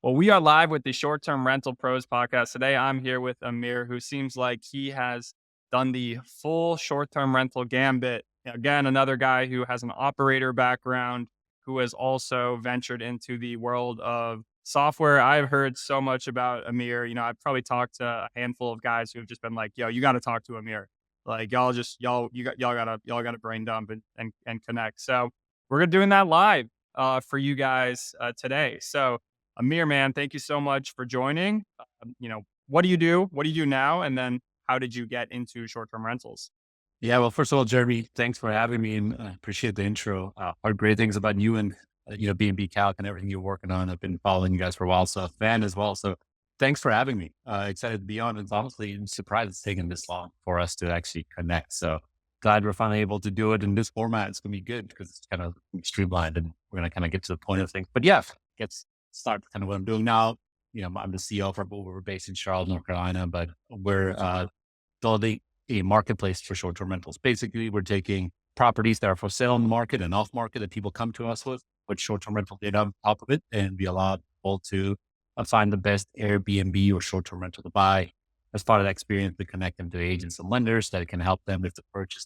Well, we are live with the Short Term Rental Pros podcast. Today, I'm here with Emir, who seems like he has done the full short term rental gambit. Again, another guy who has an operator background, who has also ventured into the world of software. I've heard so much about Emir. I've probably talked to a handful of guys who have just been like, "Yo, you got to talk to Emir. Like, y'all gotta brain dump and connect." So we're doing that live for you guys today. So Amir, man, thank you so much for joining. What do you do? What do you do now? And then how did you get into short-term rentals? Yeah, well, first of all, Jeremy, thanks for having me and appreciate the intro. Heard great things about you and, B&B Calc and everything you're working on. I've been following you guys for a while, so a fan as well. So thanks for having me. Excited to be on. It's honestly I'm surprised it's taken this long for us to actually connect. So glad we're finally able to do it in this format. It's going to be good because it's kind of streamlined and we're going to kind of get to the point of things. But yeah, let's start kind of what I'm doing now. I'm the CEO of Rabbu. We're based in Charlotte, North Carolina, but we're building a marketplace for short-term rentals. Basically, we're taking properties that are for sale on the market and off market that people come to us with, put short-term rental data on top of it, and we allow people to find the best Airbnb or short-term rental to buy. As part of that experience, we connect them to agents and lenders that can help them with the purchase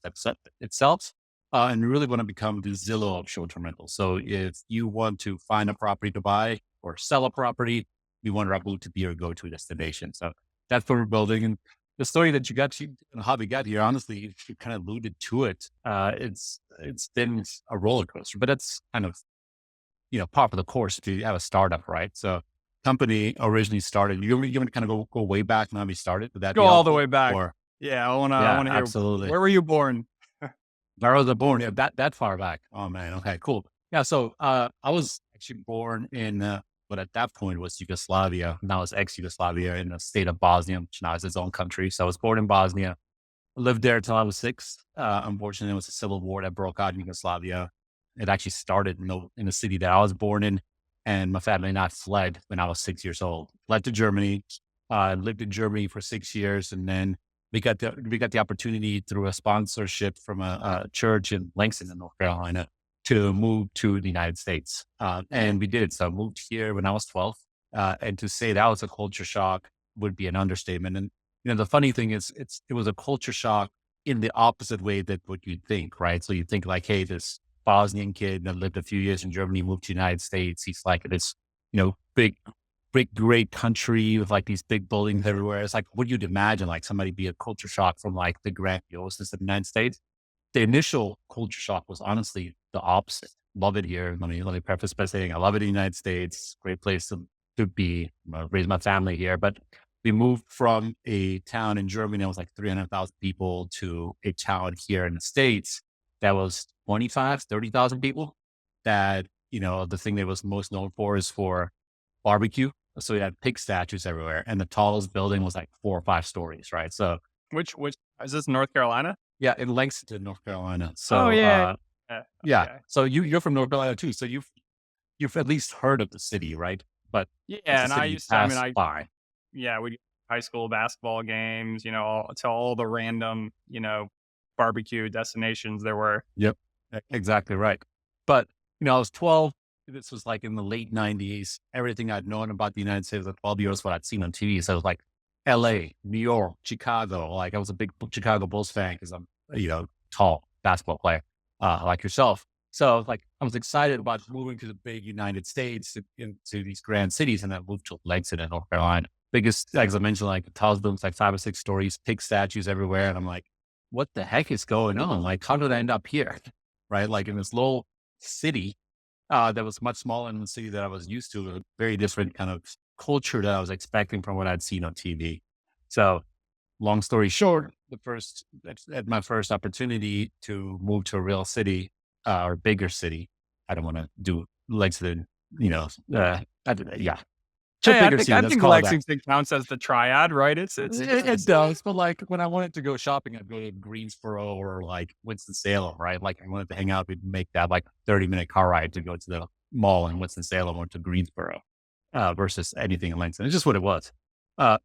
itself. And we really want to become the Zillow of short-term rentals. So if you want to find a property to buy or sell a property, we want Rabbu to be your go-to destination. So that's what we're building. And the story that you got to and how we got here, honestly, you kind of alluded to it. It's been a roller coaster, but that's kind of, part of the course if you have a startup, right? So company originally started, you want to kind of go way back now we started. Would that Go be all the helpful? way back. Or Yeah, I yeah, want to hear, absolutely. where were you born? Where was I born? Yeah, that far back. Oh man. Okay, cool. Yeah. So, I was actually born in, what at that point was Yugoslavia. Now it's ex-Yugoslavia in the state of Bosnia, which now is its own country. So I was born in Bosnia, lived there till I was 6. Unfortunately, it was a civil war that broke out in Yugoslavia. It actually started in the city that I was born in, and my family and I fled when I was 6 years old. Fled to Germany, lived in Germany for 6 years, and then we got the opportunity through a sponsorship from a church in Langston, in North Carolina, to move to the United States, and we did. So I moved here when I was 12, and to say that was a culture shock would be an understatement. And the funny thing is, it was a culture shock in the opposite way that what you'd think, right? So you think like, hey, this Bosnian kid that lived a few years in Germany, moved to the United States. He's like this, big, great country with like these big buildings everywhere. It's like, what you'd imagine, like somebody be a culture shock from like the grandioseness of the United States. The initial culture shock was honestly the opposite. Love it here. Let me preface by saying I love it in the United States. Great place to be. Raise my family here, but we moved from a town in Germany that was like 300,000 people to a town here in the States that was 25, 30,000 people. That, the thing that was most known for is for barbecue. So we had pig statues everywhere, and the tallest building was like 4 or 5 stories, right? So Which is this, North Carolina? yeah, in Lexington, North Carolina. Oh, So yeah. Yeah. yeah, Okay. so you're from North Carolina too, so you've at least heard of the city, right? But Yeah. it's a And I city you used to, pass by. yeah, we high school basketball games, to all the random, barbecue destinations there were. Yep, exactly right. But I was 12. This was like in the late 90s. Everything I'd known about the United States at 12 years, what I'd seen on TV. So it was like L.A., New York, Chicago. Like I was a big Chicago Bulls fan because I'm, tall basketball player, like yourself. So like I was excited about moving to the big United States into these grand cities, and I moved to Lexington, North Carolina. Biggest, as I mentioned, like the tallest buildings, like 5 or 6 stories, pig statues everywhere, and I'm like, what the heck is going on? Like, how did I end up here? Right, like in this little city that was much smaller than the city that I was used to, a very different kind of culture that I was expecting from what I'd seen on TV. So long story short, at my first opportunity to move to a real city, or bigger city, I don't want to do Lexington, yeah, to a Hey, bigger city. I Let's think call it that. Lexington counts as the triad, right? It does, but like when I wanted to go shopping, I'd go to Greensboro or like Winston-Salem, right? Like I wanted to hang out, we'd make that like 30-minute car ride to go to the mall in Winston-Salem or to Greensboro, versus anything in Langston. It's just what it was.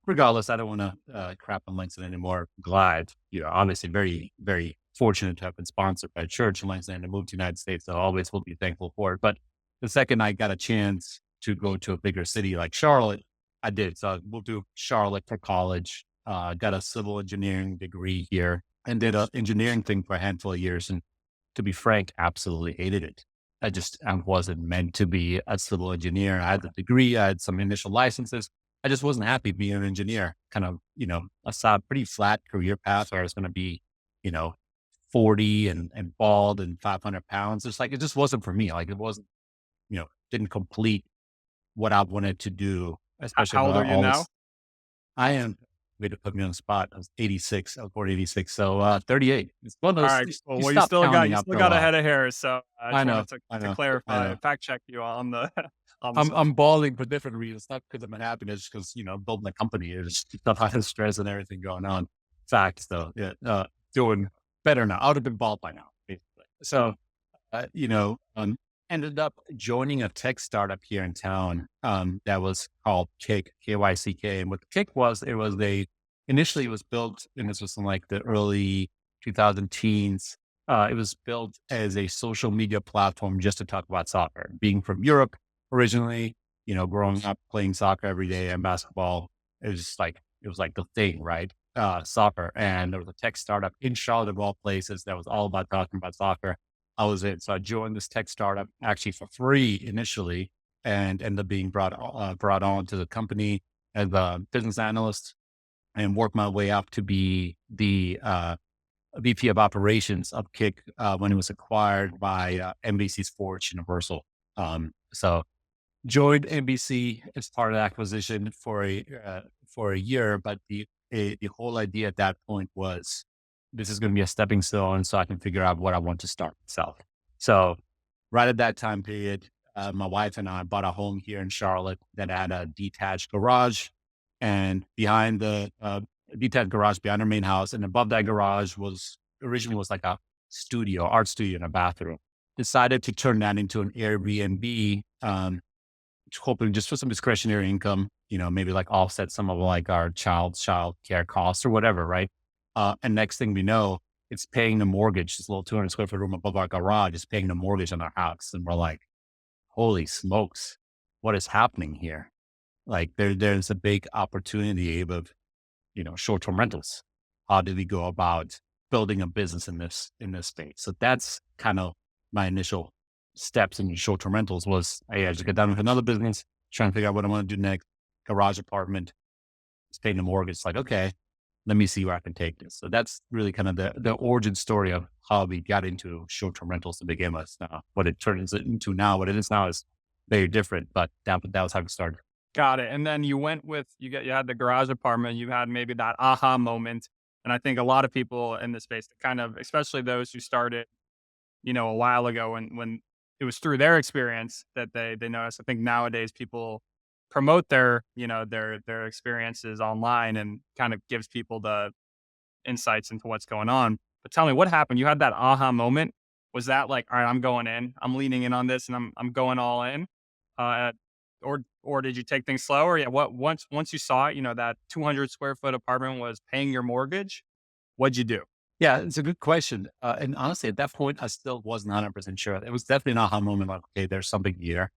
Regardless, I don't want to crap on Langston anymore. Glad, obviously very, very fortunate to have been sponsored by a church in Langston and to move to the United States. So I always will be thankful for it. But the second I got a chance to go to a bigger city like Charlotte, I did. So I moved to Charlotte for college, got a civil engineering degree here, and did an engineering thing for a handful of years. And to be frank, absolutely hated it. I wasn't meant to be a civil engineer. I had the degree, I had some initial licenses. I just wasn't happy being an engineer. Kind of, I saw a pretty flat career path where I was going to be, you know, 40 and bald and 500 pounds. It's like, it just wasn't for me. Like it wasn't, didn't complete what I wanted to do, especially How with old are you all now? this. I am, way to put me on the spot. I was 86. I was born 86. So, 38. It's one of All those, right, cool. you Well, stop counting you still after a got a while. head of hair, so I I just know. wanted I to know. I clarify, know. fact check you on the on the I'm stuff. I'm balding for different reasons, not because I'm unhappy, it's because, building a company, there's a lot of stress and everything going on. Facts though. Yeah. Doing better now. I would have been bald by now, basically. So, uh, you know, um, ended up joining a tech startup here in town, that was called Kick, KYCK. And what Kick was, initially it was built, and this was in like the early 2000 teens. It was built as a social media platform just to talk about soccer. Being from Europe originally, growing up playing soccer every day and basketball, it was like the thing, right? Soccer. And there was a tech startup in Charlotte of all places that was all about talking about soccer. I was in. So I joined this tech startup actually for free initially, and ended up being brought on to the company as a business analyst, and worked my way up to be the VP of operations of Kick when it was acquired by NBC Sports Universal. So joined NBC as part of the acquisition for a year, but the whole idea at that point was this is going to be a stepping stone, so I can figure out what I want to start myself. So right at that time period, my wife and I bought a home here in Charlotte that had a detached garage, and behind the detached garage behind our main house, and above that garage was originally was like a studio, art studio, and a bathroom. Decided to turn that into an Airbnb, hoping just for some discretionary income, maybe like offset some of like our child care costs or whatever, right? And next thing we know, it's paying the mortgage. This little 200 square foot room above our garage is paying the mortgage on our house, and we're like, holy smokes, what is happening here? Like there's a big opportunity of short term rentals. How do we go about building a business in this space? So that's kind of my initial steps in short term rentals was, hey, I just get done with another business, trying to figure out what I want to do next. Garage apartment, it's paying the mortgage. It's like, okay, let me see where I can take this. So that's really kind of the origin story of how we got into short term rentals to begin with. What it turns into now, what it is now is very different, but that was how it started. Got it. And then you went with you had the garage apartment, you had maybe that aha moment. And I think a lot of people in this space that kind of, especially those who started, a while ago when it was through their experience that they noticed. I think nowadays people promote their experiences online and kind of gives people the insights into what's going on. But tell me what happened? You had that aha moment. Was that like, all right, I'm going in, I'm leaning in on this and I'm going all in? Uh or did you take things slower? Yeah, what once you saw it, that 200 square foot apartment was paying your mortgage, what'd you do? Yeah, it's a good question. And honestly, at that point, I still wasn't 100% sure. It was definitely an aha moment like, okay, there's something here.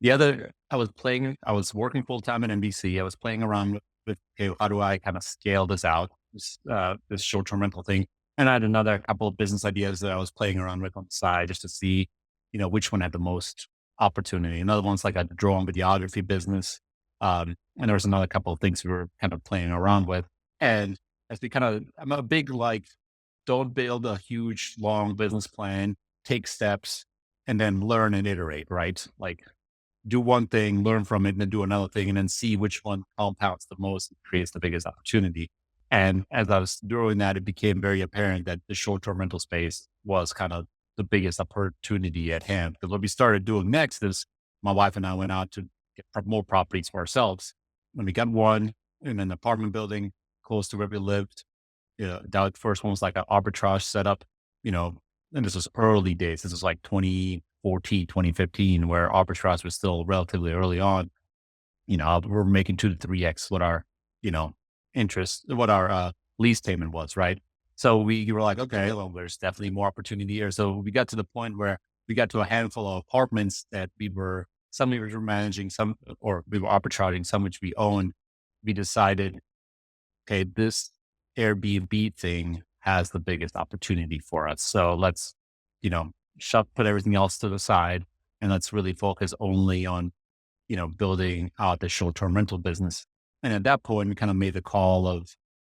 I was working full time at NBC. I was playing around with, okay, how do I kind of scale this out, this short term rental thing? And I had another couple of business ideas that I was playing around with on the side just to see, which one had the most opportunity. Another one's like a drone videography business. And there was another couple of things we were kind of playing around with. And I'm a big like, don't build a huge, long business plan, take steps, and then learn and iterate, right? Like do one thing, learn from it, and then do another thing, and then see which one compounds the most and creates the biggest opportunity. And as I was doing that, it became very apparent that the short term rental space was kind of the biggest opportunity at hand. Because what we started doing next is my wife and I went out to get more properties for ourselves. When we got one in an apartment building close to where we lived, that first one was like an arbitrage setup, you know, and this was early days. This was like 2014, 2015, where arbitrage was still relatively early on. We're making 2 to 3x what our, you know, what our lease payment was, right? So we were like, okay, well, there's definitely more opportunity here. So we got to the point where we got to a handful of apartments that we were some we were managing, some, or we were arbitraging, some which we owned. We decided, okay, this Airbnb thing has the biggest opportunity for us. So let's, you know, put everything else to the side and let's really focus only on, building out the short-term rental business. And at that point, we kind of made the call of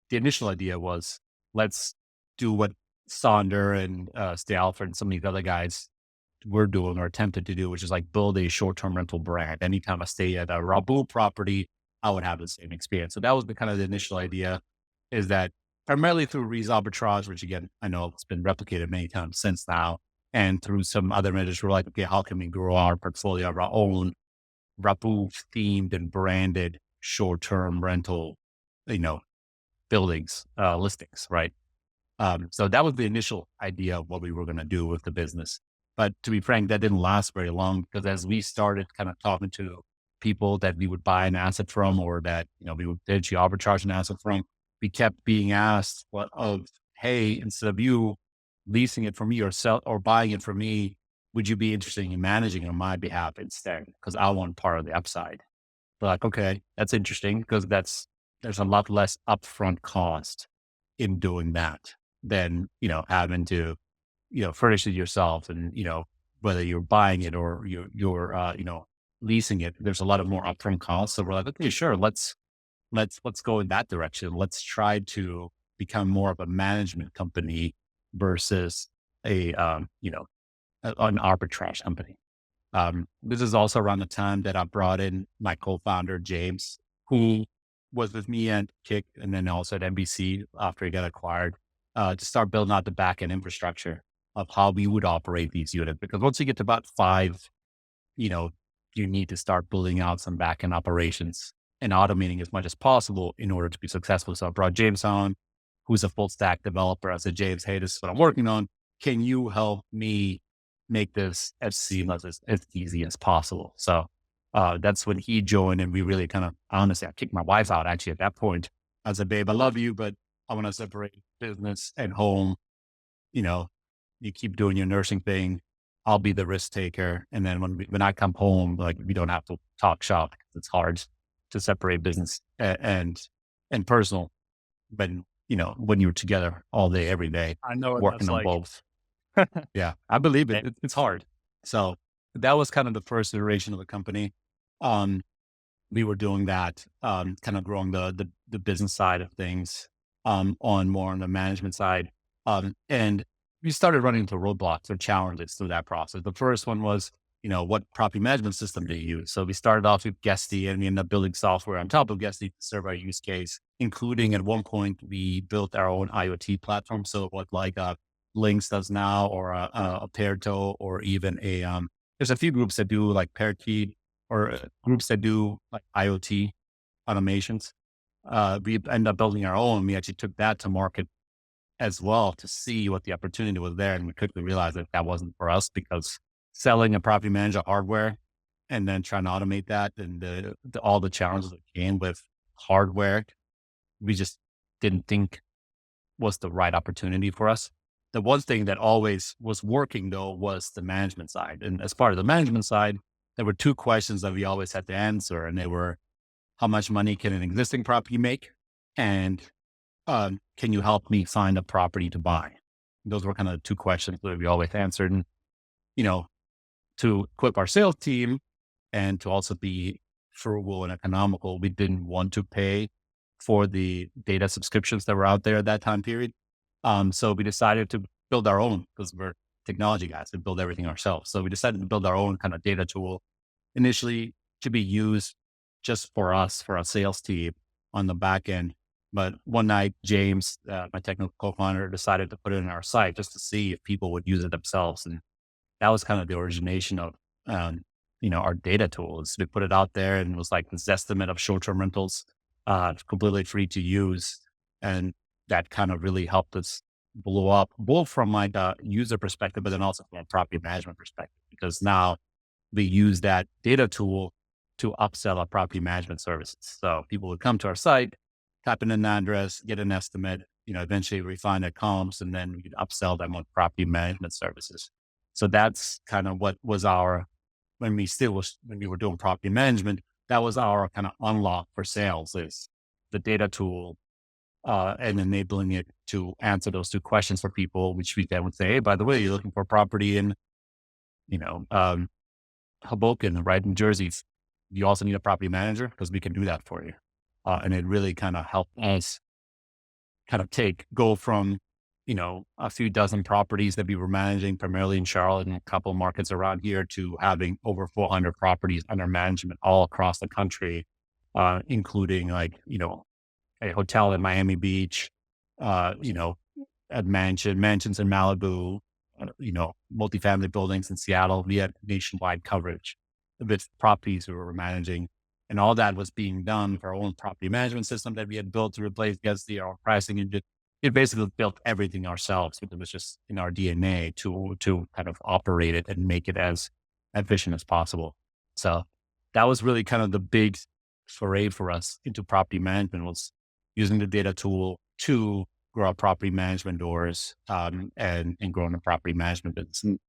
the initial idea was let's do what Sonder and Stay Alfred and some of these other guys were doing or attempted to do, which is like build a short-term rental brand. Anytime I stay at a Rabbu property, I would have the same experience. So that was the kind of the initial idea, is that primarily through Rees arbitrage, which again, I know it's been replicated many times since now, and through some other measures, we're like, okay, how can we grow our portfolio of our own Rabbu themed and branded short-term rental, you know, buildings, listings, right? So that was the initial idea of what we were going to do with the business. But to be frank, that didn't last very long because as we started kind of talking to people that we would buy an asset from or that, we would potentially arbitrage an asset from, we kept being asked hey, instead of you leasing it from me or buying it from me, would you be interested in managing it on my behalf instead? Because I want part of the upside. We're like, okay, that's interesting because there's a lot less upfront cost in doing that than, having to, furnish it yourself and, whether you're buying it or you're leasing it, there's a lot of more upfront costs. So we're like, okay, sure. Let's go in that direction. Let's try to become more of a management company versus an arbitrage company. This is also around the time that I brought in my co-founder, James, who was with me at Kick and then also at NBC after he got acquired, to start building out the back end infrastructure of how we would operate these units. Because once you get to about five, you know, you need to start building out some back end operations and automating as much as possible in order to be successful. So I brought James on, who's a full stack developer. I said, James, hey, this is what I'm working on. Can you help me make this as seamless as easy as possible? So that's when he joined, and we really kind of, honestly, I kicked my wife out actually at that point. I said, babe, I love you, but I want to separate business and home. You know, you keep doing your nursing thing. I'll be the risk taker. And then when I come home, like, we don't have to talk shop. It's hard to separate business and personal. But, when you're together all day, every day, I know what working that's on like. both. Yeah, I believe it. Eh, It's hard. So that was kind of the first iteration of the company. Um, we were doing that, kind of growing the business side of things, on more on the management side. And we started running into roadblocks or challenges through that process. The first one was, what property management system do you use? So we started off with Guesty and we ended up building software on top of Guesty to serve our use case, including at one point we built our own IoT platform. So what like Links does now, or a Pearto, or even there's a few groups that do like Parakeet, or groups that do like IoT automations. We ended up building our own. We actually took that to market as well to see what the opportunity was there. And we quickly realized that that wasn't for us, because selling a property manager hardware and then trying to automate that and all the challenges that came with hardware, we just didn't think was the right opportunity for us. The one thing that always was working though was the management side. And as part of the management side, there were two questions that we always had to answer. And they were, how much money can an existing property make? And can you help me find a property to buy? Those were kind of the two questions that we always answered. And, to equip our sales team and to also be frugal and economical, we didn't want to pay for the data subscriptions that were out there at that time period. So we decided to build our own, because we're technology guys and build everything ourselves. So we decided to build our own kind of data tool initially to be used just for us, for our sales team on the back end. But one night, James, my technical co-founder, decided to put it in our site just to see if people would use it themselves. And that was kind of the origination of, our data tools. We put it out there and it was like this estimate of short-term rentals, completely free to use. And that kind of really helped us blow up, both from like a user perspective, but then also from a property management perspective, because now we use that data tool to upsell our property management services. So people would come to our site, type in an address, get an estimate, eventually refine their comps, and then we could upsell them on property management services. So that's kind of what was our when we were doing property management, that was our kind of unlock for sales is the data tool, and enabling it to answer those two questions for people, which we then would say, hey, by the way, you're looking for property in, you know, Hoboken, right, in Jersey. You also need a property manager because we can do that for you. And it really kind of helped us kind of go from, a few dozen properties that we were managing primarily in Charlotte and a couple of markets around here to having over 400 properties under management all across the country, including a hotel in Miami Beach, you know, at mansions in Malibu, multifamily buildings in Seattle. We had nationwide coverage with properties we were managing. And all that was being done for our own property management system that we had built to replace our pricing engine. It basically built everything ourselves. It was just in our DNA to kind of operate it and make it as efficient as possible. So that was really kind of the big foray for us into property management, was using the data tool to grow our property management doors, and growing the property management business. And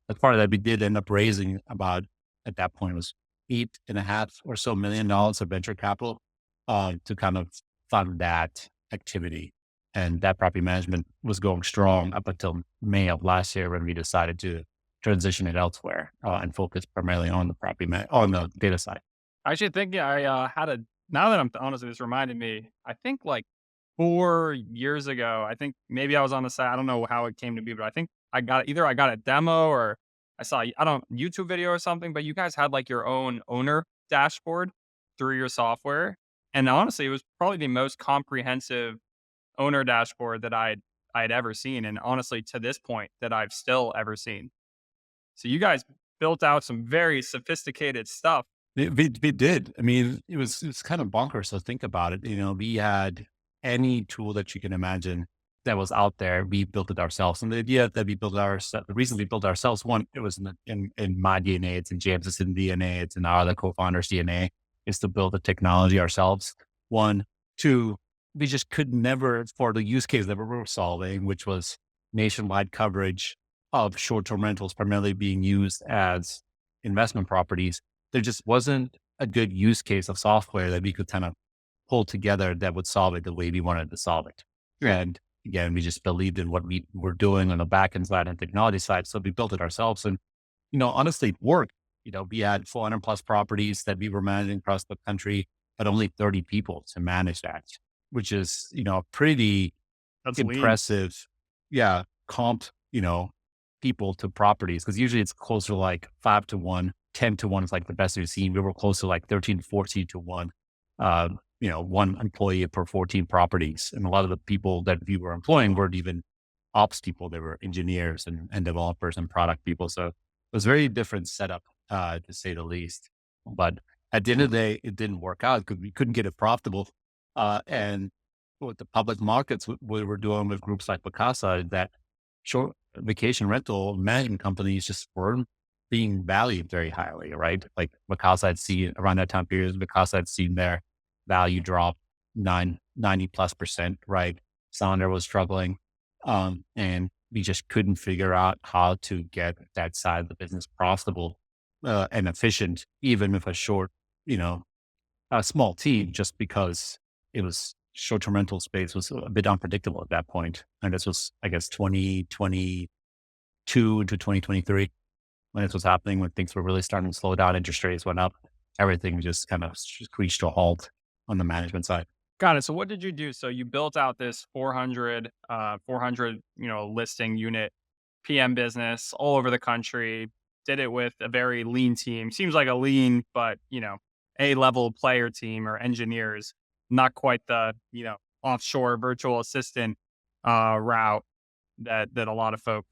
as part of that, we did end up raising about, at that point, it was $8.5 or so million of venture capital, to kind of fund that activity. And that property management was going strong up until May of last year when we decided to transition it elsewhere, and focus primarily on on the data side. I actually think I had a now that I'm honestly, this reminded me, I think like 4 years ago, I think maybe I was on the site. I don't know how it came to be, but I think I got a demo or I saw, I don't YouTube video or something, but you guys had like your own owner dashboard through your software. And honestly, it was probably the most comprehensive owner dashboard that I'd ever seen. And honestly, to this point that I've still ever seen. So you guys built out some very sophisticated stuff. We did. I mean, it was kind of bonkers to think about it. We had any tool that you can imagine that was out there. We built it ourselves. And the idea that the reason we built ourselves, one, it was in my DNA, it's in James's DNA, it's in our other co-founders' DNA, is to build the technology ourselves. One, two, we just could never, for the use case that we were solving, which was nationwide coverage of short-term rentals primarily being used as investment properties, there just wasn't a good use case of software that we could kind of pull together that would solve it the way we wanted to solve it. And again, we just believed in what we were doing on the back end side and technology side. So we built it ourselves. And, honestly, it worked. We had 400 plus properties that we were managing across the country, but only 30 people to manage that, which is, pretty That's lean. impressive. Yeah. Comp, people to properties. Cause usually it's closer to like 5 to 1, 10 to 1 is like the best we've seen. We were close to like 13, 14 to 1, one employee per 14 properties. And a lot of the people that we were employing weren't even ops people. They were engineers and developers and product people. So it was a very different setup, to say the least. But at the end of the day, it didn't work out because we couldn't get it profitable. And with the public markets, we were doing with groups like Vacasa, that short vacation rental management companies just weren't being valued very highly, right? Like Vacasa had seen around that time period, Vacasa had seen their value drop 90+%, right? Sounder was struggling. And we just couldn't figure out how to get that side of the business profitable, and efficient, even with a small team, just because it was short-term rental space was a bit unpredictable at that point. And this was, I guess, 2022 into 2023 when this was happening, when things were really starting to slow down, interest rates went up, everything just kind of screeched to a halt on the management side. Got it. So what did you do? So you built out this 400, listing unit PM business all over the country, did it with a very lean team. Seems like a lean, but, A-level player team or engineers, not quite the, offshore virtual assistant route that a lot of folk,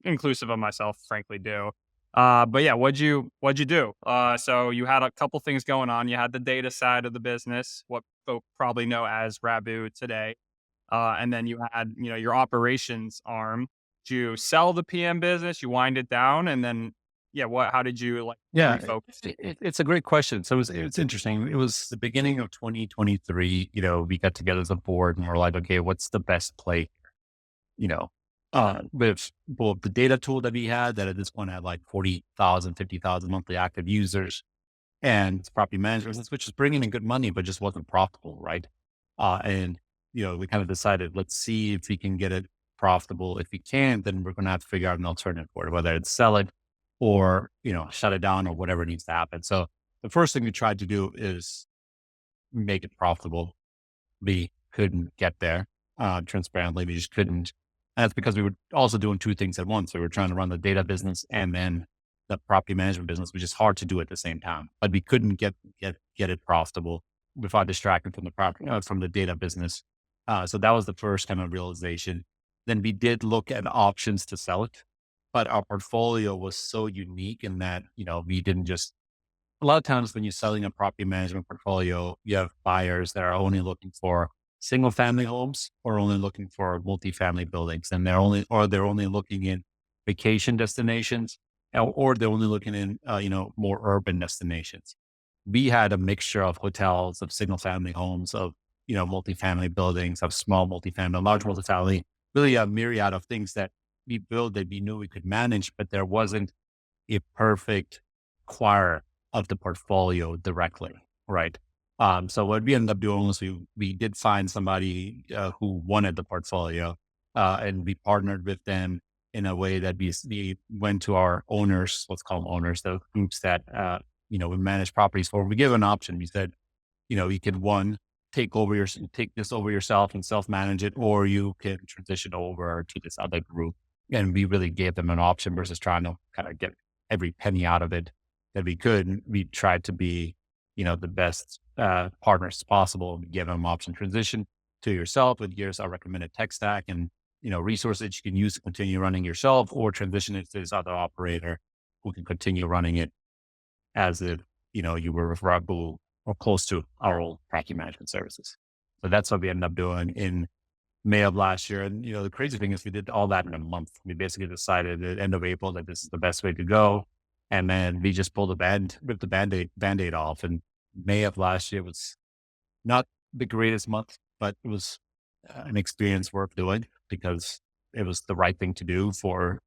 inclusive of myself, frankly do. But yeah, what'd you do? So you had a couple things going on. You had the data side of the business, what folk probably know as Rabbu today. And then you had, your operations arm. Did you sell the PM business? You wind it down, and then yeah, how did you like Yeah, refocus? it's a great question. So it's interesting. It was the beginning of 2023. We got together as a board and we're like, okay, what's the best play? You know, with both the data tool that we had that at this point had like 40,000, 50,000 monthly active users, and property management business, which was bringing in good money, but just wasn't profitable. Right. And, we kind of decided, let's see if we can get it profitable. If we can't, then we're going to have to figure out an alternative for it, whether it's sell it or, shut it down or whatever needs to happen. So the first thing we tried to do is make it profitable. We couldn't get there. Transparently, we just couldn't. And that's because we were also doing two things at once. We were trying to run the data business and then the property management business, which is hard to do at the same time. But we couldn't get it profitable without distracting from the property, from the data business. So that was the first kind of realization. Then we did look at options to sell it, but our portfolio was so unique in that, we didn't just a lot of times when you're selling a property management portfolio, you have buyers that are only looking for single family homes or only looking for multifamily buildings. And they're only looking in vacation destinations or they're only looking in, more urban destinations. We had a mixture of hotels, of single family homes, of, multifamily buildings, of small multifamily, large multifamily, really a myriad of things that we built that we knew we could manage, but there wasn't a perfect choir of the portfolio directly, right? So what we ended up doing was we did find somebody who wanted the portfolio, and we partnered with them in a way that we went to our owners, let's call them owners, the groups that we manage properties for. We give an option. We said, you can take this over yourself and self manage it, or you can transition over to this other group. And we really gave them an option versus trying to kind of get every penny out of it that we could. And we tried to be, the best partners possible. We gave them an option transition to yourself, and here's our recommended tech stack and, resources that you can use to continue running yourself, or transition it to this other operator who can continue running it as if, you were with Rabbu or close to our old property management services. So that's what we ended up doing in May of last year. And, the crazy thing is we did all that in a month. We basically decided at the end of April that this is the best way to go. And then we just ripped the band-aid off. And May of last year was not the greatest month, but it was an experience worth doing because it was the right thing to do for,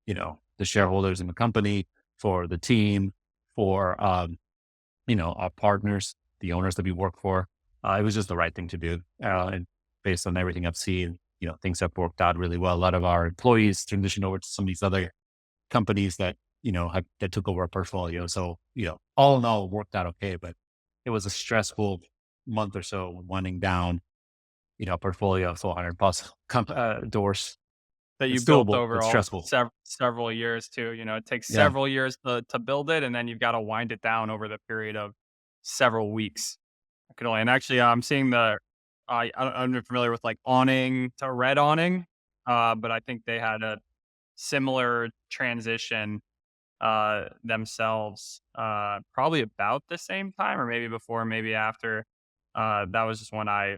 the shareholders in the company, for the team, for, our partners, the owners that we work for. It was just the right thing to do. And based on everything I've seen, things have worked out really well. A lot of our employees transitioned over to some of these other companies that, that took over our portfolio. So, all in all, it worked out okay, but it was a stressful month or so winding down, a portfolio of 400 plus doors. that you It's built doable. over It's all stressful. several years too. It takes Yeah. several years to build it, and then you've got to wind it down over the period of several weeks. I could only, and actually, I'm seeing I'm not familiar with like awning to red awning, but I think they had a similar transition themselves, probably about the same time, or maybe before, maybe after. That was just when I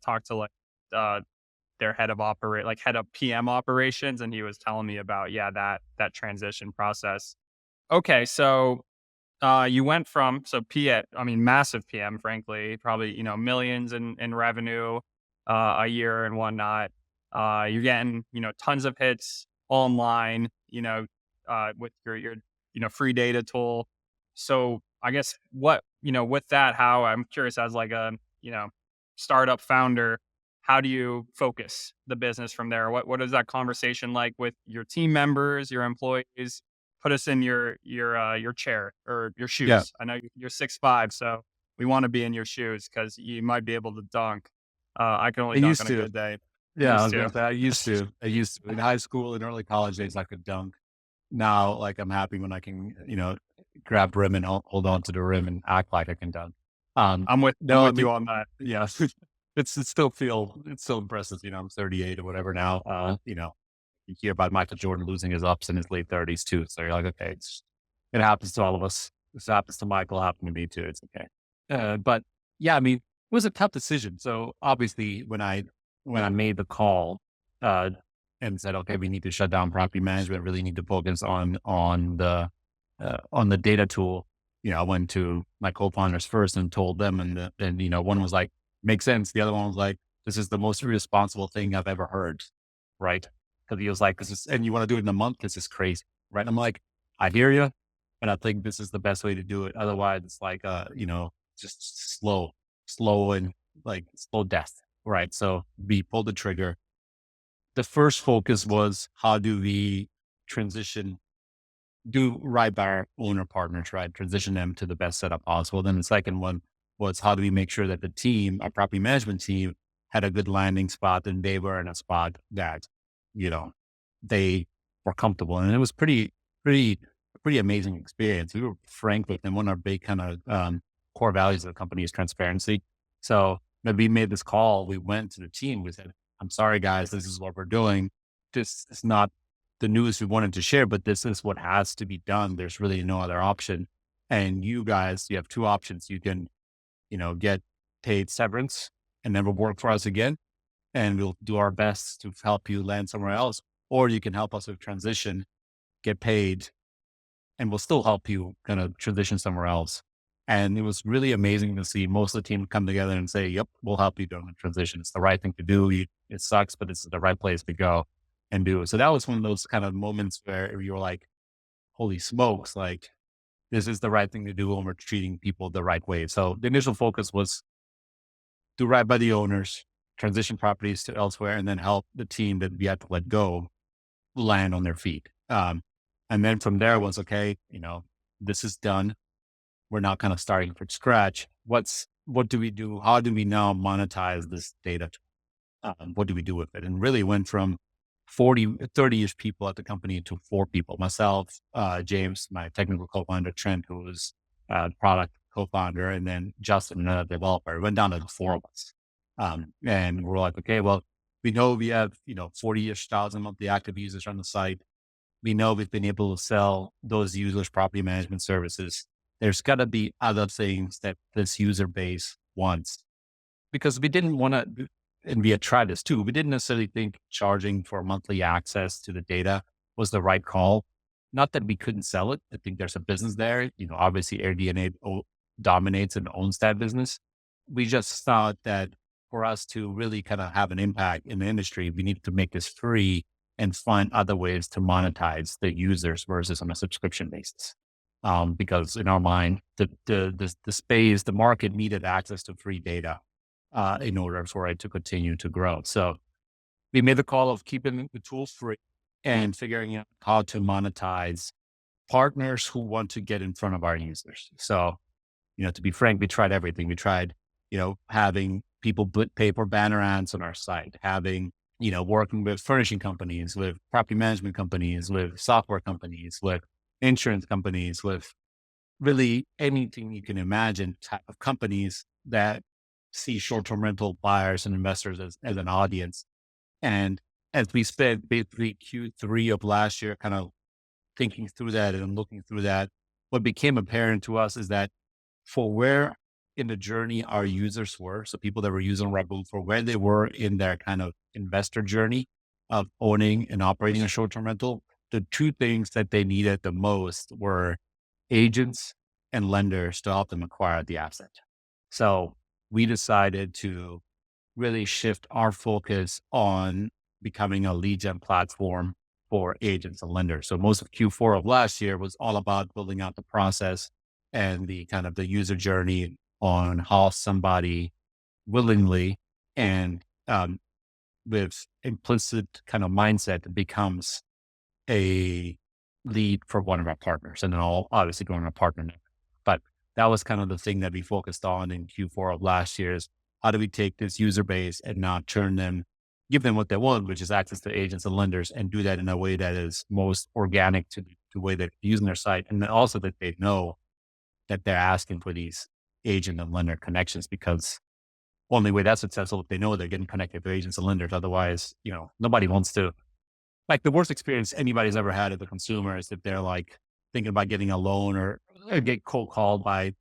talked to like uh, their head of PM operations, and he was telling me about, yeah, that transition process. Okay, so you went from, so PM, I mean, massive PM, frankly, probably, millions in revenue a year and whatnot. You're getting, tons of hits online, with your, free data tool. So I guess with that, how, I'm curious, as like a, startup founder, how do you focus the business from there? What is that conversation like with your team members, your employees? Put us in your chair or your Yeah. shoes. I know you're 6'5", so we want to be in your shoes because you might be able to dunk. I can I only dunk used on a to. good day. Yeah. I Used was going to. to say, I used to in high school and early college days, I could dunk. Now, like I'm happy when I can, grab rim and hold on to the rim and act like I can dunk. I'm No, I with mean, you on that. yeah, it's still impressive. I'm 38 or whatever now. You hear about Michael Jordan losing his ups in his late 30s too. So you're like, okay, it happens to all of us. This happens to Michael, happened to me too. It's okay. But yeah, I mean, it was a tough decision. So obviously when I made the call, uh, and said, okay, we need to shut down property management, really need to focus on the data tool. I went to my co-founders first and told them, and one was like, makes sense. The other one was like, this is the most irresponsible thing I've ever heard. Right. Cause he was like, this is, and you want to do it in a month? This is crazy. Right. I'm like, I hear you, but I think this is the best way to do it. Otherwise it's like, just slow and like slow death. Right. So we pulled the trigger. The first focus was how do we transition, do right by our owner partners, right? Transition them to the best setup possible. Then the second one was how do we make sure that the team, our property management team, had a good landing spot and they were in a spot that, you know, they were comfortable. And it was pretty, pretty amazing experience. We were frank with them. One of our big kind of core values of the company is transparency. So when we made this call, we went to the team. We said, I'm sorry, guys, this is what we're doing. This is not the news we wanted to share, but this is what has to be done. There's really no other option. And you guys, you have two options. You can, get paid severance and never work for us again. And we'll do our best to help you land somewhere else. Or you can help us with transition, get paid, and we'll still help you kind of transition somewhere else. And it was really amazing to see most of the team come together and say, yep, we'll help you during the transition. It's the right thing to do. It sucks, but it's the right place to go and do it. So that was one of those kind of moments where you're like, holy smokes, like this is the right thing to do when we're treating people the right way. So the initial focus was do right by the owners, transition properties to elsewhere, and then help the team that we had to let go land on their feet. And then from there was, okay, this is done. We're now kind of starting from scratch. What do we do? How do we now monetize this data? What do we do with it? And really went from 30-ish people at the company to 4 people, myself, James, my technical co-founder, Trent, who was product co-founder, and then Justin, another developer. It went down to the 4 of us. And we're like, okay, well, we know we have, 40-ish thousand monthly active users on the site. We know we've been able to sell those users property management services. There's got to be other things that this user base wants, because we didn't want to, and we had tried this too. We didn't necessarily think charging for monthly access to the data was the right call. Not that we couldn't sell it. I think there's a business there. Obviously AirDNA dominates and owns that business. We just thought that for us to really kind of have an impact in the industry, we needed to make this free and find other ways to monetize the users versus on a subscription basis. Because in our mind, the space, the market needed access to free data in order for it to continue to grow. So we made the call of keeping the tools free and figuring out how to monetize partners who want to get in front of our users. So, to be frank, we tried everything. We tried, having people pay for banner ads on our site, having, working with furnishing companies, with property management companies, with software companies, with insurance companies, with really anything you can imagine type of companies that see short-term rental buyers and investors as an audience. And as we spent basically Q3 of last year, kind of thinking through that and looking through that, what became apparent to us is that for where in the journey our users were, so people that were using Rabbu, for where they were in their kind of investor journey of owning and operating a short-term rental, the 2 things that they needed the most were agents and lenders to help them acquire the asset. So we decided to really shift our focus on becoming a lead gen platform for agents and lenders. So most of Q4 of last year was all about building out the process and the kind of the user journey on how somebody willingly and with implicit kind of mindset becomes a lead for one of our partners, and then all obviously going on a partner network. But that was kind of the thing that we focused on in Q4 of last year is how do we take this user base and not give them what they want, which is access to agents and lenders, and do that in a way that is most organic to the way they're using their site. And then also that they know that they're asking for these agent and lender connections, because only way that's successful if they know they're getting connected to agents and lenders. Otherwise, nobody wants to. Like the worst experience anybody's ever had as a consumer is if they're like thinking about getting a loan or get cold called by,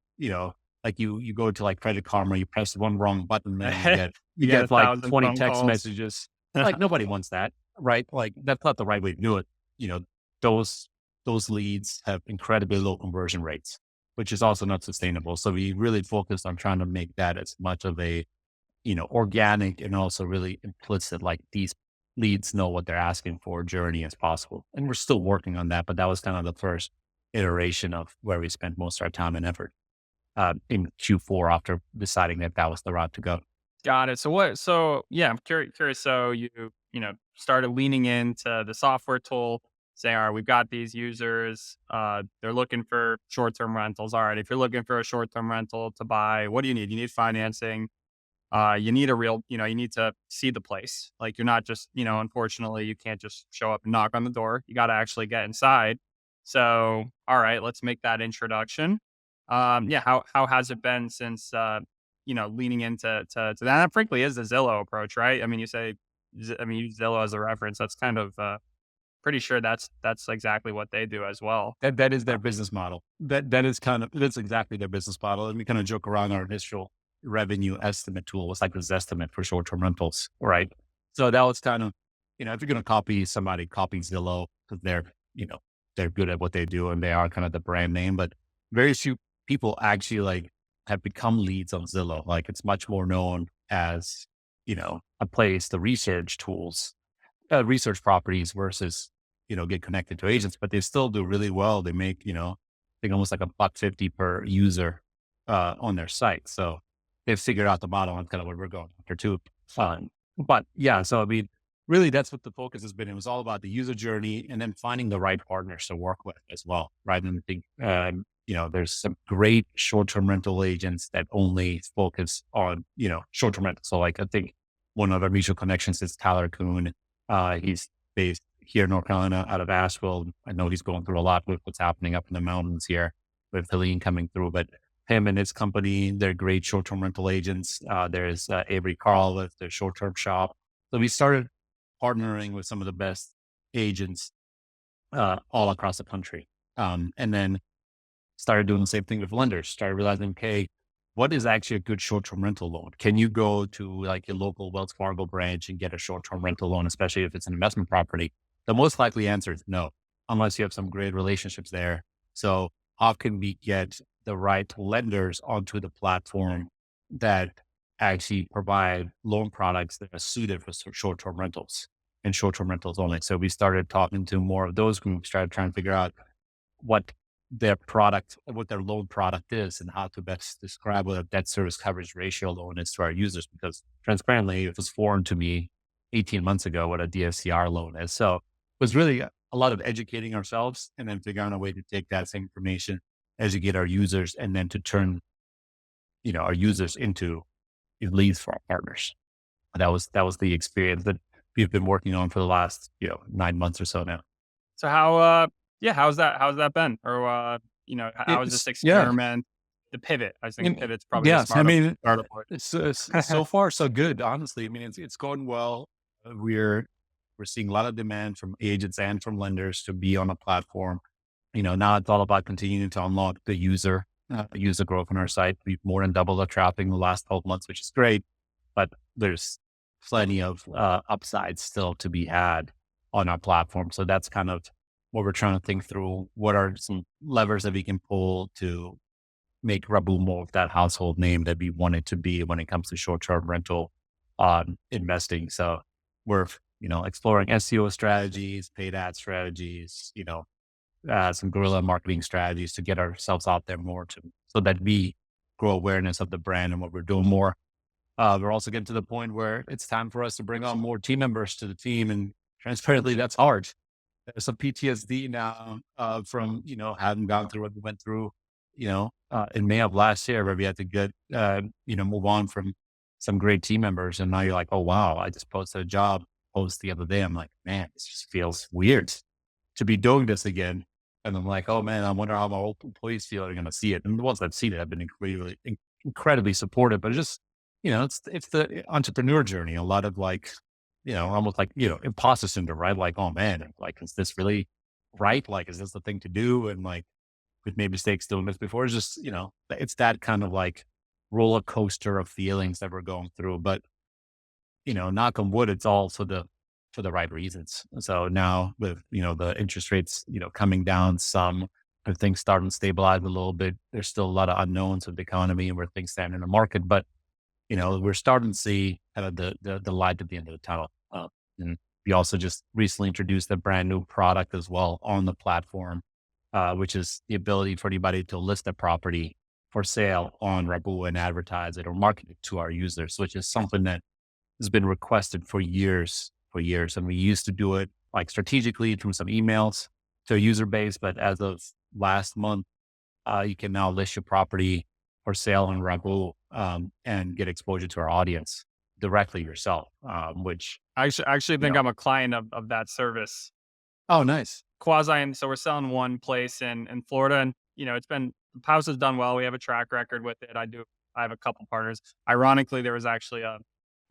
like you go to like Credit Karma, you press one wrong button and you You get get like 1,000 20 phone text calls. messages. Like nobody wants that, right? Like that's not the right way to do it. You know, those leads have incredibly low conversion rates, which is also not sustainable. So we really focused on trying to make that as much of a, organic and also really implicit, like these leads know what they're asking for journey as possible. And we're still working on that, but that was kind of the first iteration of where we spent most of our time and effort in Q4 after deciding that that was the route to go. Got it. So yeah, I'm curious. So started leaning into the software tool, saying, all right, we've got these users. They're looking for short-term rentals. All right, if you're looking for a short-term rental to buy, what do you need? You need financing. You need a real, you need to see the place. Like you're not just, unfortunately, you can't just show up and knock on the door. You got to actually get inside. So, all right, let's make that introduction. Yeah, how has it been since leaning into that? And frankly, is the Zillow approach, right? I mean, you use Zillow as a reference. That's kind of pretty sure that's exactly what they do as well. That is Uh, their business model. That's exactly their business model. And we kind of joke around our initial revenue estimate tool was like this estimate for short-term rentals, right? So that was kind of, if you're going to copy somebody, copy Zillow because they're good at what they do and they are kind of the brand name, but very few people actually like have become leads on Zillow. Like it's much more known as, a place, the research tools research properties versus, get connected to agents, but they still do really well. They make, I think almost like a buck 50 per user, on their site. So they've figured out the model and kind of what we're going after too. But yeah, so I mean, really that's what the focus has been. It was all about the user journey and then finding the right partners to work with as well. Right. And I think, there's some great short-term rental agents that only focus on, short-term rental. So like, I think one of our mutual connections is Tyler Kuhn. He's based here in North Carolina out of Asheville. I know he's going through a lot with what's happening up in the mountains here with Helene coming through, but him and his company, they're great short-term rental agents. There's Avery Carl with their short-term shop. So we started partnering with some of the best agents all across the country. And then started doing the same thing with lenders, started realizing, okay, what is actually a good short-term rental loan? Can you go to like your local Wells Fargo branch and get a short-term rental loan, especially if it's an investment property? The most likely answer is no, unless you have some great relationships there. So how can we get the right lenders onto the platform that actually provide loan products that are suited for short-term rentals and short-term rentals only? So we started talking to more of those groups, started trying to figure out what what their loan product is and how to best describe what a debt service coverage ratio loan is to our users. Because transparently, it was foreign to me 18 months ago what a DSCR loan is. So it was really a lot of educating ourselves and then figuring out a way to take that same information, educate our users, and then to turn, our users into leads for our partners. That was the experience that we've been working on for the last, 9 months or so now. So yeah, how's that been? Or how is this It's yeah. experiment, the pivot? I think And pivot's probably the yes, I mean, smarter word. it's so far so good. Honestly, I mean, it's going well. We're seeing a lot of demand from agents and from lenders to be on a platform. Now it's all about continuing to unlock the user growth on our site. We've more than doubled our traffic in the last 12 months, which is great. But there's plenty of upsides still to be had on our platform. So that's kind of what we're trying to think through. What are some levers that we can pull to make Rabbu more of that household name that we want it to be when it comes to short-term rental investing. So we're, exploring SEO strategies, paid ad strategies, some guerrilla marketing strategies to get ourselves out there more so that we grow awareness of the brand and what we're doing more. We're also getting to the point where it's time for us to bring on more team members to the team, and transparently, that's hard. There's some PTSD now from having gone through what we went through, in May of last year, where we had to get move on from some great team members, and now you're like, oh wow, I just posted a job post the other day. I'm like, man, this just feels weird to be doing this again. And I'm like, oh man, I wonder how my old employees feel are going to see it. And the ones that seen it have been incredibly supportive. But it's just, it's the entrepreneur journey. A lot of like, almost like, imposter syndrome, right? Like, oh man, like, is this really right? Like, is this the thing to do? And like, we've made mistakes doing this before. It's just, it's that kind of like roller coaster of feelings that we're going through. But, knock on wood, it's all for the right reasons. So now with, the interest rates, coming down some, if things starting to stabilize a little bit, there's still a lot of unknowns with the economy and where things stand in the market. But, we're starting to see kind of the light at the end of the tunnel. And We also just recently introduced a brand new product as well on the platform, which is the ability for anybody to list a property for sale on Rabbu and advertise it or market it to our users, which is something that has been requested for years, for years. And we used to do it like strategically through some emails to a user base. But as of last month, you can now list your property for sale on Rabbu and get exposure to our audience directly yourself, which, I actually you think know, I'm a client of that service. oh, nice. Quasi, and so we're selling one place in Florida, and it's been the house has done well. We have a track record with it. I have a couple partners. Ironically, there was actually a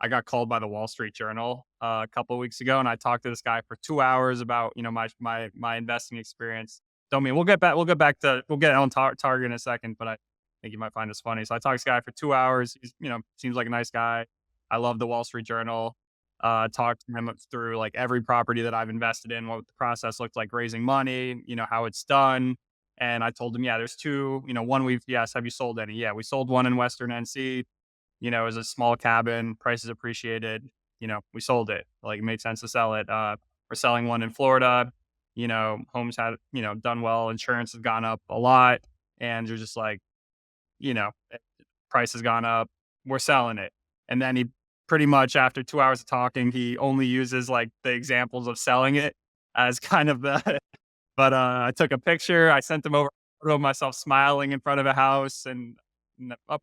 I got called by the Wall Street Journal a couple of weeks ago, and I talked to this guy for 2 hours about my investing experience. Don't mean we'll get on target in a second, but I think you might find this funny. So I talked to this guy for 2 hours. He's seems like a nice guy. I love the Wall Street Journal. Talked to him through like every property that I've invested in, what the process looked like raising money, how it's done. And I told him, yeah, there's two, one yes, have you sold any? Yeah, we sold one in Western NC, it was a small cabin, prices appreciated, we sold it. Like it made sense to sell it. We're selling one in Florida, homes had, done well, insurance has gone up a lot. And you're just like, you know, price has gone up, we're selling it. And then he pretty much after 2 hours of talking, he only uses like the examples of selling it as kind of the but, I took a picture, I sent him over a photo of myself smiling in front of a house and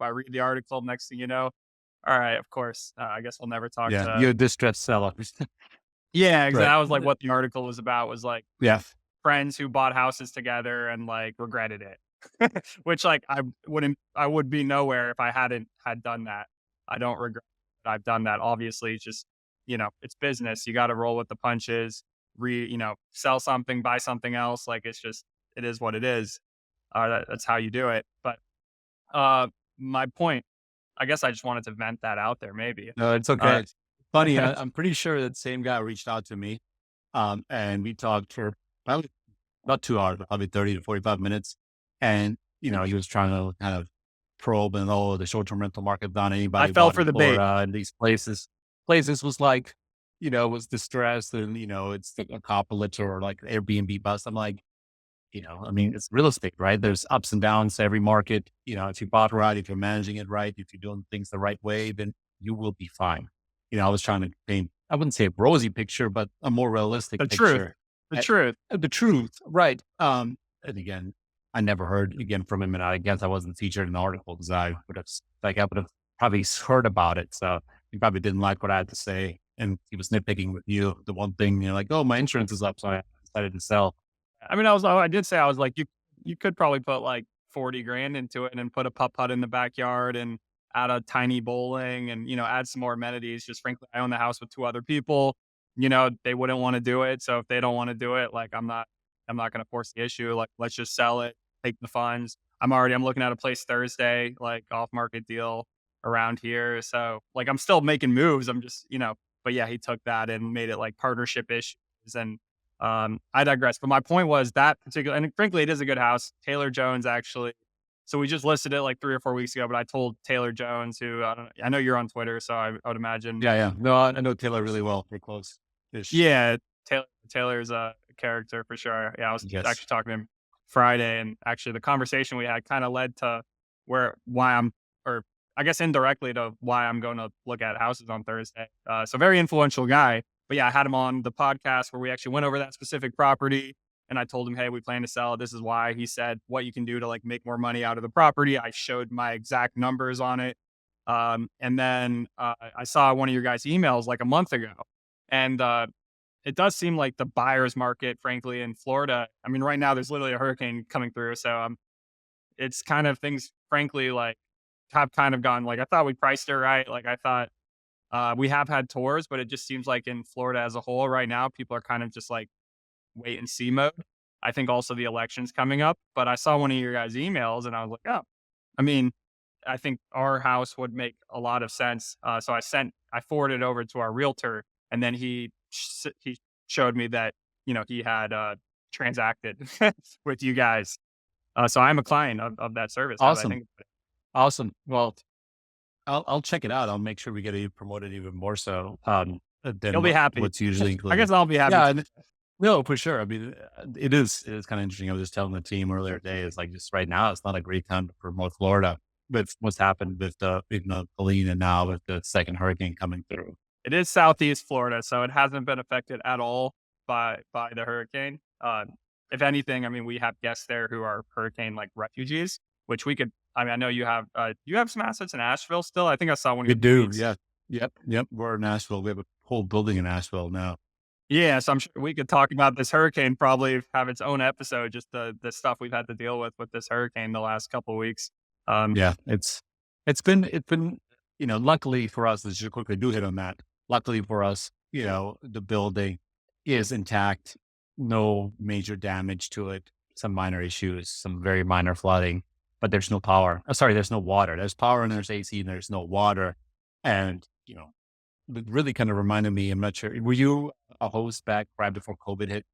I read the article, next thing you know, all right, of course, I guess we'll never talk Yeah. to You're a distressed seller. yeah, exactly. Right. That was like what the article was about, was like Yeah. friends who bought houses together and like regretted it. Which like I would be nowhere if I hadn't had done that. I don't regret that I've done that. Obviously, it's just, it's business. You got to roll with the punches, sell something, buy something else. Like it is what it is. That's how you do it. But my point, I guess I just wanted to vent that out there maybe. No, it's Uh okay. It's funny. I'm pretty sure that same guy reached out to me. And we talked for probably about 2 hours, probably 30 to 45 minutes. And, he was trying to kind of probe and, oh, the short-term rental market done I anybody fell bought for in the bait. Florida and these places. Places was like, was distressed and, it's like a apocalypse or like Airbnb bust. I'm like, I mean, it's real estate, right? There's ups and downs to every market. If you bought right, if you're managing it right, if you're doing things the right way, then you will be fine. I was trying to paint, I wouldn't say a rosy picture, but a more realistic The truth. picture. The At, truth. at the truth, right? And again, I never heard again from him, and I guess I wasn't featured in the article because I would have probably heard about it. So he probably didn't like what I had to say, and he was nitpicking with you. The one thing you're like, oh, my insurance is up, so I decided to sell. I mean, I did say I was like, you could probably put like 40 grand into it and then put a putt putt in the backyard and add a tiny bowling and, add some more amenities. Just frankly, I own the house with two other people. They wouldn't want to do it. So if they don't want to do it, like I'm not going to force the issue. Like, let's just sell it, take the funds. I'm looking at a place Thursday, like off market deal around here. So like, I'm still making moves. I'm just, but yeah, he took that and made it like partnership issues. And I digress. But my point was that particular, and frankly, it is a good house. Taylor Jones actually. So we just listed it like 3 or 4 weeks ago. But I told Taylor Jones, who I know you're on Twitter, so I would imagine. Yeah, yeah. No, I know Taylor really well. We're close ish. Yeah, Taylor's a character for sure. Yeah, I was Yes. actually talking to him Friday, and actually the conversation we had kind of led to why I'm, or I guess indirectly to why I'm going to look at houses on Thursday. So very influential guy. But yeah, I had him on the podcast where we actually went over that specific property. And I told him, hey, we plan to sell it. This is why. He said what you can do to like make more money out of the property. I showed my exact numbers on it. And then I saw one of your guys' emails like a month ago. And it does seem like the buyer's market, frankly, in Florida. I mean, right now there's literally a hurricane coming through. So it's kind of things, frankly, like have kind of gone like I thought we priced it right. Like I thought we have had tours, but it just seems like in Florida as a whole right now, people are kind of just like wait and see mode. I think also the election's coming up, but I saw one of your guys' emails and I was like, oh, I mean, I think our house would make a lot of sense. So I forwarded it over to our realtor, and then he showed me that he had transacted with you guys. So I'm a client of that service. Now that I Awesome. think about it. Awesome. Well, I'll check it out. I'll make sure we get it promoted even more so. than You'll be happy. what's usually I included. guess I'll be happy. Yeah, and no, for sure. I mean, it is kind of interesting. I was just telling the team earlier today, is like just right now, it's not a great time for North Florida with what's happened with Helene and now with the second hurricane coming through. It is Southeast Florida, so it hasn't been affected at all by the hurricane. If anything, I mean, we have guests there who are hurricane like refugees, which we could. I mean, I know you have some assets in Asheville still. I think I saw one of We your do, tweets. yeah, yep. We're in Nashville. We have a whole building in Nashville now. Yeah, so I'm sure we could talk about this hurricane, probably have its own episode, just the stuff we've had to deal with this hurricane the last couple of weeks. Um, Yeah, it's been luckily for us, let's just quickly do hit on that. Luckily for us, the building is intact, no major damage to it, some minor issues, some very minor flooding, but there's no power. Sorry, there's no water. There's power and there's AC and there's no water. And, it really kind of reminded me, I'm not sure, were you a host back right before COVID hit?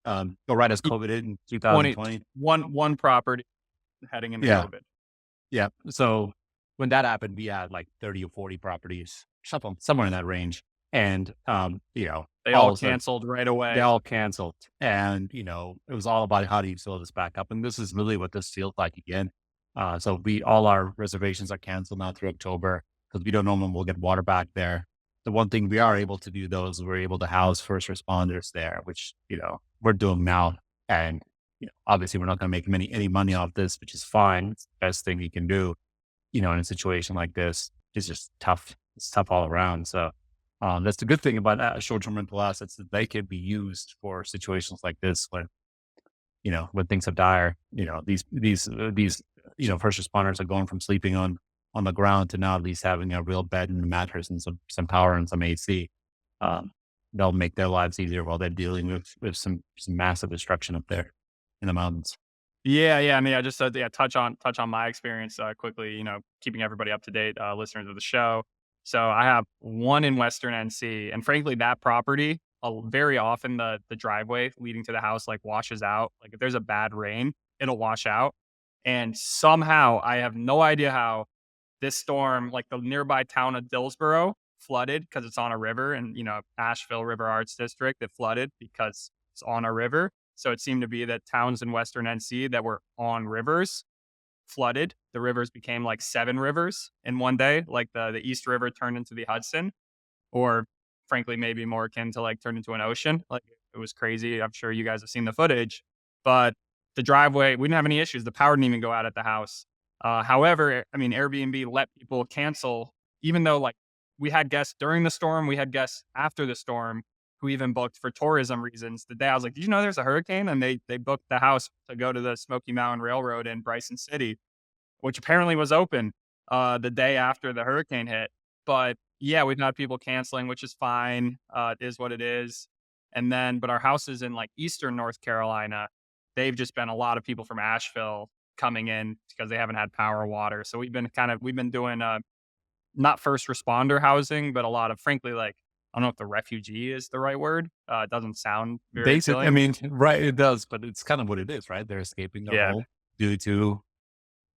Or right as y- COVID hit in 20 2020? one property heading into Yeah. COVID. Yeah. So when that happened, we had like 30 or 40 properties, somewhere in that range. And, They all all of a canceled right they away. all canceled. And, it was all about how do you fill this back up. And this is really what this feels like again. So all our reservations are canceled now through October because we don't know when we'll get water back there. The one thing we are able to do though is we're able to house first responders there, which, we're doing now. And, obviously we're not going to make any money off this, which is fine. It's the best thing you can do, in a situation like this. It's just tough. It's tough all around. So, that's the good thing about short-term rental assets, that they can be used for situations like this when things are dire. These first responders are going from sleeping on the ground to now at least having a real bed and a mattress and some power and some AC. Um, they'll make their lives easier while they're dealing with some massive destruction up there in the mountains. Yeah, yeah. I mean, I just said, yeah, touch on my experience quickly. Keeping everybody up to date, listeners of the show. So I have one in Western NC, and frankly, that property, very often the driveway leading to the house like washes out. Like if there's a bad rain, it'll wash out, and somehow I have no idea how this storm, like the nearby town of Dillsboro, flooded because it's on a river, and Asheville River Arts District, it flooded because it's on a river. So it seemed to be that towns in Western NC that were on rivers flooded. The rivers became like 7 rivers in one day, like the East River turned into the Hudson, or frankly, maybe more akin to like turned into an ocean. Like it was crazy. I'm sure you guys have seen the footage, but the driveway, we didn't have any issues. The power didn't even go out at the house. However, I mean, Airbnb let people cancel, even though like we had guests during the storm, we had guests after the storm who even booked for tourism reasons. The day I was like, "Did you know there's a hurricane?" And they booked the house to go to the Smoky Mountain Railroad in Bryson City, which apparently was open the day after the hurricane hit. But yeah, we've had people canceling, which is fine. It is what it is. And then, but our houses in like Eastern North Carolina, they've just been a lot of people from Asheville coming in because they haven't had power or water. So we've been doing not first responder housing, but a lot of frankly, like, I don't know if the refugee is the right word. It doesn't sound very Basic, I appealing. mean, right, it does, but it's kind of what it is, right? They're escaping their Yeah. home due to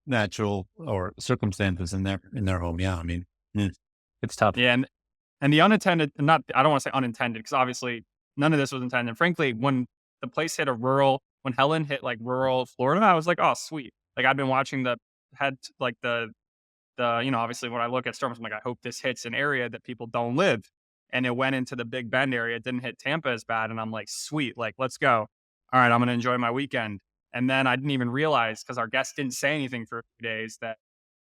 natural or circumstances in their home. Yeah, I mean, it's tough. Yeah. And the unintended, not, I don't want to say unintended, because obviously none of this was intended. Frankly, when the place hit when Helen hit like rural Florida, I was like, oh, sweet. Like I'd been watching had like obviously when I look at storms, I'm like, I hope this hits an area that people don't live. And it went into the Big Bend area. It didn't hit Tampa as bad. And I'm like, sweet, like, let's go. All right, I'm going to enjoy my weekend. And then I didn't even realize, because our guests didn't say anything for a few days, that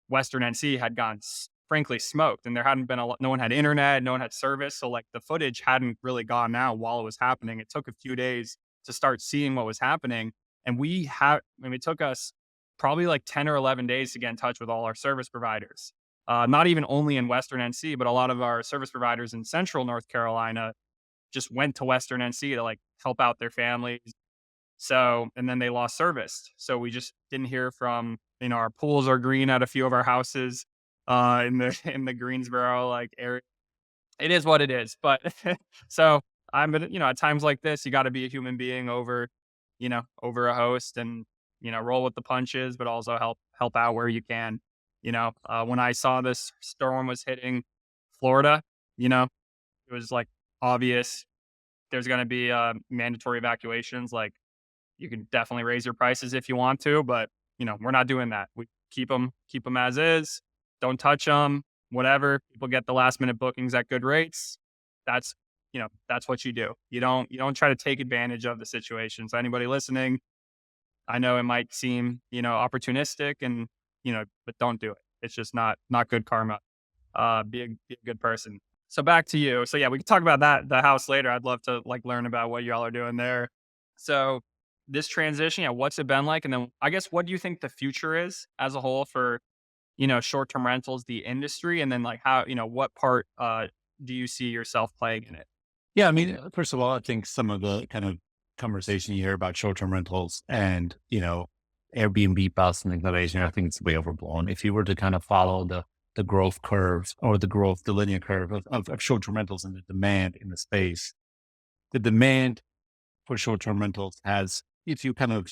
Western NC had gone frankly smoked, and there hadn't been no one had internet, no one had service. So like the footage hadn't really gone out while it was happening. It took a few days to start seeing what was happening. And it took us probably like 10 or 11 days to get in touch with all our service providers. Not even only in Western NC, but a lot of our service providers in Central North Carolina just went to Western NC to like help out their families. So, and then they lost service. So we just didn't hear from, our pools are green at a few of our houses in the in the Greensboro like area. It is what it is. But so I'm gonna, at times like this, you got to be a human being over a host, and roll with the punches, but also help out where you can. When I saw this storm was hitting Florida, it was like obvious there's going to be mandatory evacuations. Like you can definitely raise your prices if you want to, but we're not doing that. We keep them as is. Don't touch them. Whatever. People get the last minute bookings at good rates. That's that's what you do. You don't try to take advantage of the situation. So anybody listening, I know it might seem opportunistic and but don't do it. It's just not good karma. Be a good person. So back to you. So yeah, we can talk about the house later. I'd love to like learn about what y'all are doing there. So this transition, yeah, what's it been like? And then I guess what do you think the future is as a whole for short-term rentals, the industry, and then like how what part do you see yourself playing in it? Yeah, I mean, first of all, I think some of the kind of conversation you hear about short-term rentals and, Airbnb bust and inclination, I think it's way overblown. If you were to kind of follow the growth curves or the linear curve of short-term rentals and the demand in the space, the demand for short-term rentals has, if you kind of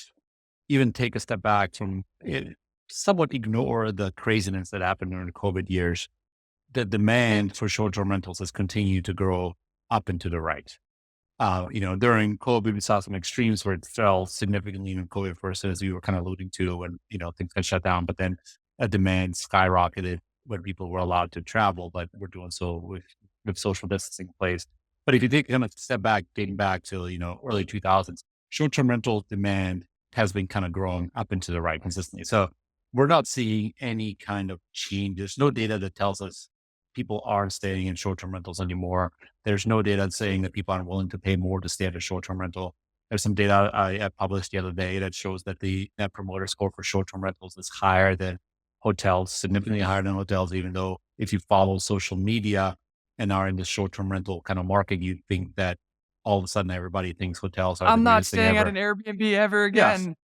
even take a step back from it, somewhat ignore the craziness that happened during the COVID years, the demand for short-term rentals has continued to grow up and to the right. During COVID, we saw some extremes where it fell significantly in COVID first, as you were kind of alluding to when, things got shut down, but then a demand skyrocketed when people were allowed to travel, but we're doing so with social distancing in place. But if you take kind of step back, dating back to, early 2000s, short-term rental demand has been kind of growing up into the right consistently. So we're not seeing any kind of change. There's no data that tells us people aren't staying in short-term rentals anymore. There's no data saying that people aren't willing to pay more to stay at a short-term rental. There's some data I published the other day that shows that the net promoter score for short-term rentals is higher than hotels, significantly higher than hotels, even though if you follow social media and are in the short-term rental kind of market, you think that all of a sudden everybody thinks hotels are the I'm not greatest thing staying at ever. an Airbnb ever Yes, again.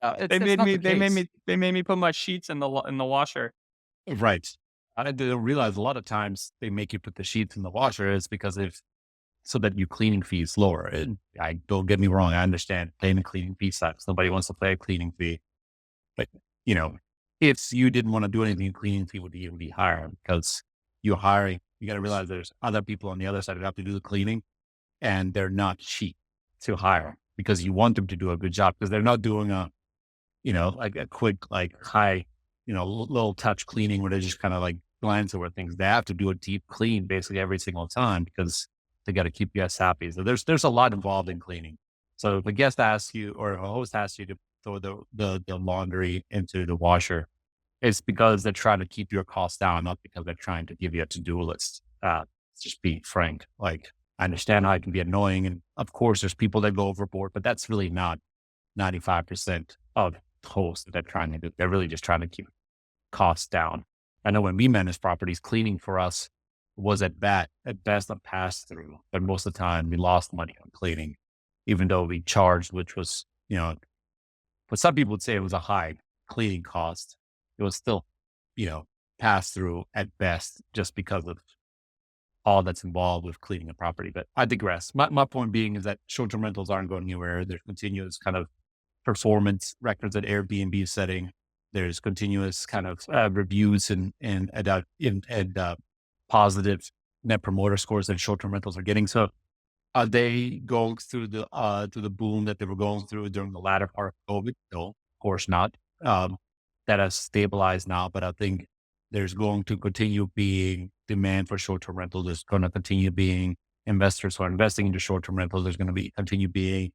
it's not the case. They made me put my sheets in the washer. Right. I didn't realize a lot of times they make you put the sheets in the washer is because if so that your cleaning fee is lower. And I don't get me wrong, I understand paying a cleaning fee sucks. Nobody wants to pay a cleaning fee. But you know, if you didn't want to do anything, cleaning fee would even be higher because you're hiring. You got to realize there's other people on the other side that have to do the cleaning, and they're not cheap to hire because you want them to do a good job because they're not doing like a quick, like high, little touch cleaning where they just kind of like glance over things. They have to do a deep clean basically every single time because they got to keep guests happy. So there's a lot involved in cleaning. So if a guest asks you or a host asks you to throw the laundry into the washer, it's because they're trying to keep your costs down, not because they're trying to give you a to-do list. Just be frank. Like I understand how it can be annoying. And of course there's people that go overboard, but that's really not 95% of hosts that they're trying to do. They're really just trying to keep costs down. I know when we managed properties, cleaning for us was at best a pass through, but most of the time we lost money on cleaning, even though we charged, which was, but some people would say it was a high cleaning cost. It was still, pass through at best just because of all that's involved with cleaning a property. But I digress. My point being is that short-term rentals aren't going anywhere. There's continuous kind of performance records that Airbnb is setting. There's continuous kind of reviews and positive net promoter scores that short-term rentals are getting. So are they going through the boom that they were going through during the latter part of COVID? No, of course not. That has stabilized now, but I think there's going to continue being demand for short-term rentals. There's going to continue being investors who are investing into short-term rentals. There's going to continue being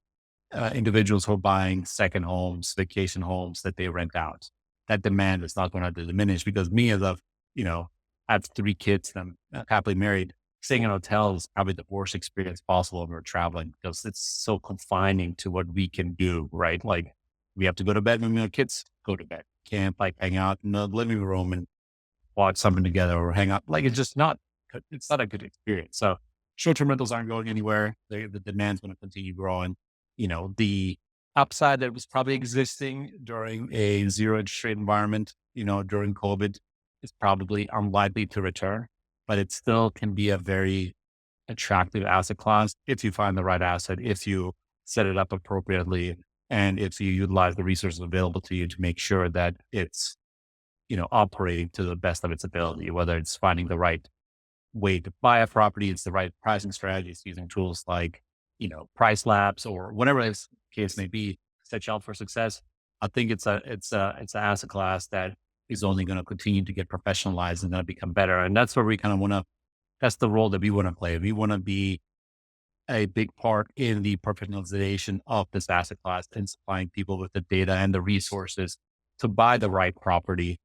individuals who are buying second homes, vacation homes that they rent out. That demand is not going to diminish because me as I have 3 kids and I'm happily married. Staying in hotels is probably the worst experience possible when we're traveling because it's so confining to what we can do, right? Like we have to go to bed when our kids go to bed. Can't like hang out in the living room and watch something together or hang out. Like it's not a good experience. So short-term rentals aren't going anywhere. The demand's going to continue growing. The upside that was probably existing during a zero interest rate environment, during COVID is probably unlikely to return, but it still can be a very attractive asset class if you find the right asset, if you set it up appropriately, and if you utilize the resources available to you to make sure that it's, operating to the best of its ability, whether it's finding the right way to buy a property. It's the right pricing strategies using tools like, price labs or whatever this case may be, set you up for success. I think it's an asset class that is only going to continue to get professionalized and going to become better. And that's where we kind of want to, that's the role that we want to play. We want to be a big part in the professionalization of this asset class and supplying people with the data and the resources to buy the right property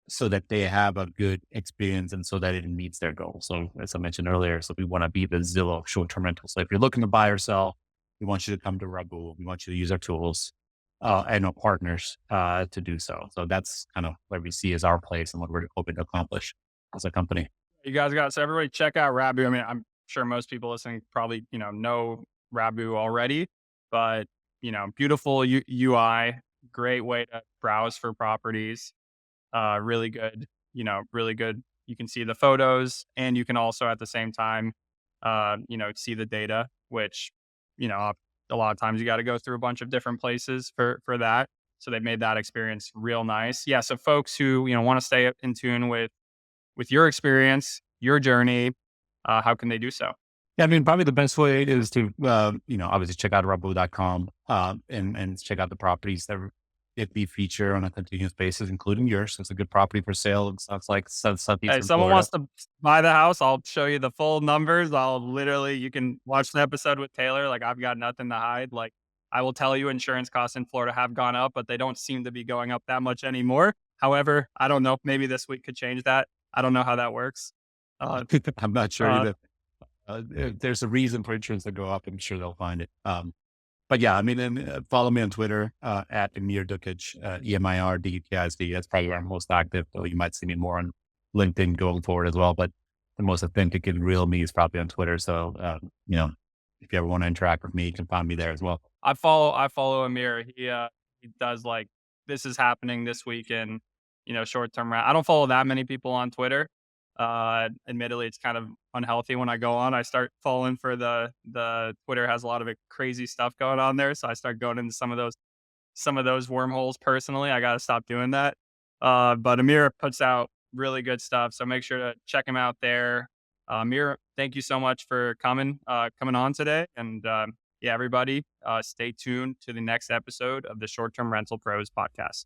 so that they have a good experience and so that it meets their goals. So as I mentioned earlier, so we want to be the Zillow of short-term rentals. So if you're looking to buy or sell, we want you to come to Rabbu. We want you to use our tools and our partners to do so. So that's kind of where we see as our place and what we're hoping to accomplish as a company. You guys got so everybody check out Rabbu. I mean, I'm sure most people listening probably know Rabbu already, but beautiful UI, great way to browse for properties. Really good, really good. You can see the photos, and you can also at the same time, see the data, which a lot of times you got to go through a bunch of different places for that. So they made that experience real nice. Yeah. So folks who want to stay in tune with your experience, your journey, how can they do so? Yeah, I mean, probably the best way is to, obviously check out Rabbu.com and check out the properties that we feature on a continuous basis, including yours. It's a good property for sale. It sounds like Hey, if southeastern someone Florida. wants to buy the house, I'll show you the full numbers. You can watch the episode with Taylor. Like, I've got nothing to hide. Like, I will tell you insurance costs in Florida have gone up, but they don't seem to be going up that much anymore. However, I don't know. Maybe this week could change that. I don't know how that works. Uh, I'm not sure uh, either. If there's a reason for insurance to go up, I'm sure they'll find it. But yeah, I mean, and, follow me on Twitter at Emir Dukic, EMIRDUKISD. That's probably where I'm most active. Though you might see me more on LinkedIn going forward as well. But the most authentic and real me is probably on Twitter. So, if you ever want to interact with me, you can find me there as well. I follow Amir. He does like this is happening this week in short term. I don't follow that many people on Twitter. Admittedly, it's kind of unhealthy when I go on. I start following for the Twitter has a lot of crazy stuff going on there, so I start going into some of those wormholes personally. I got to stop doing that. But Amir puts out really good stuff, so make sure to check him out there. Amir, thank you so much for coming on today, and yeah, everybody, stay tuned to the next episode of the Short Term Rental Pros podcast.